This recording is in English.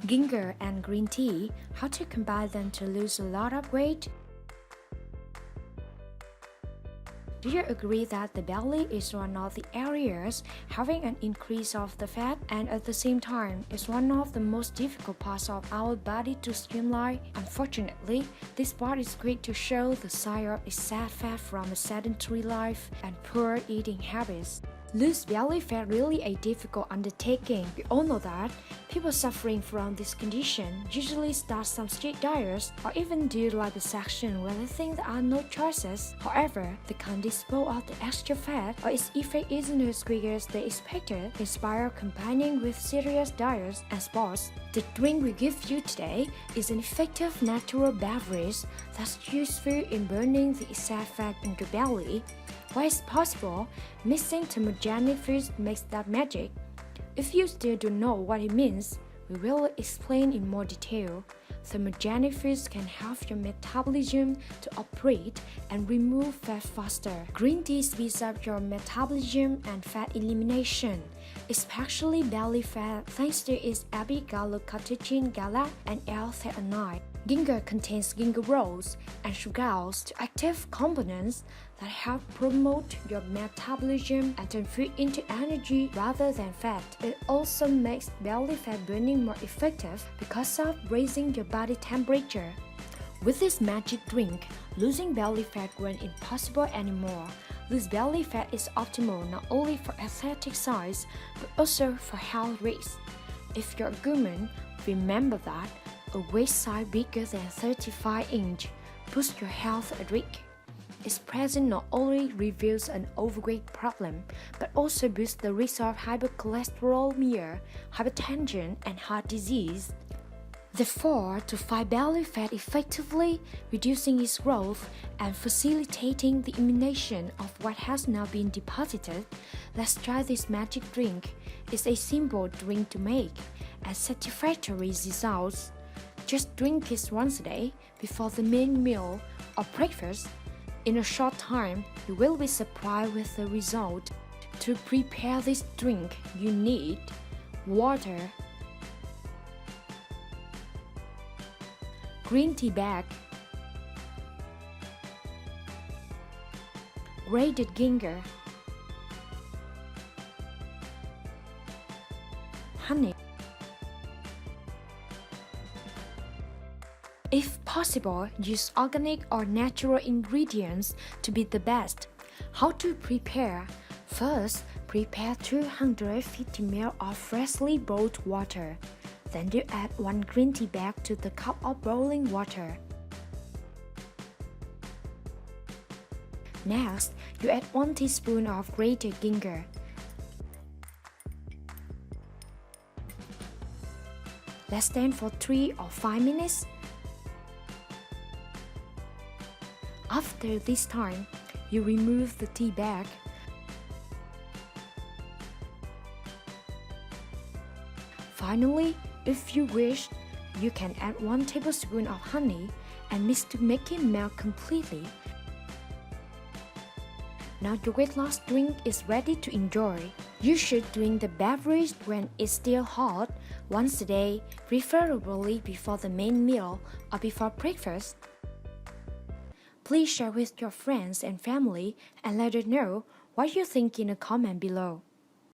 Ginger and green tea, how to combine them to lose a lot of weight? Do you agree that the belly is one of the areas having an increase of the fat and at the same time is one of the most difficult parts of our body to streamline? Unfortunately, this part is great to show the side of excess fat from a sedentary life and poor eating habits. Lose belly fat really a difficult undertaking. We all know that people suffering from this condition usually start some strict diets or even do liposuction where they think there are no choices. However, they can't dispose of the extra fat or its effect isn't as quick as they expected, inspired combining with serious diets and sports. The drink we give you today is an effective natural beverage that's useful in burning the excess fat in the belly. Why it's possible, mixing thermogenic foods makes that magic. If you still don't know what it means, we will explain in more detail. Thermogenic foods can help your metabolism to operate and remove fat faster. Green tea speeds up your metabolism and fat elimination, especially belly fat thanks to its beta-glucatogen gala and L-theanine. Ginger contains gingerols and sugars, two active components that help promote your metabolism and turn food into energy rather than fat. It also makes belly fat burning more effective because of raising your body temperature. With this magic drink, losing belly fat won't impossible anymore. Lose belly fat is optimal not only for athletic size but also for health risks. If you're a woman, remember that a waist size bigger than 35 inch puts your health at risk. Its presence not only reveals an overweight problem, but also boosts the risk of hypercholesteremia, hypertension, and heart disease. Therefore, to fight belly fat effectively, reducing its growth, and facilitating the elimination of what has now been deposited, let's try this magic drink. It's a simple drink to make and satisfactory results. Just drink it once a day before the main meal or breakfast. In a short time, you will be surprised with the result. To prepare this drink, you need water, green tea bag, grated ginger, honey. If possible, use organic or natural ingredients to be the best. How to prepare? First, prepare 250 ml of freshly boiled water. Then you add 1 green tea bag to the cup of boiling water. Next, you add 1 teaspoon of grated ginger. Let stand for 3 or 5 minutes. After this time, you remove the tea bag. Finally, if you wish, you can add 1 tablespoon of honey and mix to make it melt completely. Now your weight loss drink is ready to enjoy. You should drink the beverage when it's still hot, once a day, preferably before the main meal or before breakfast. Please share with your friends and family and let us know what you think in a comment below.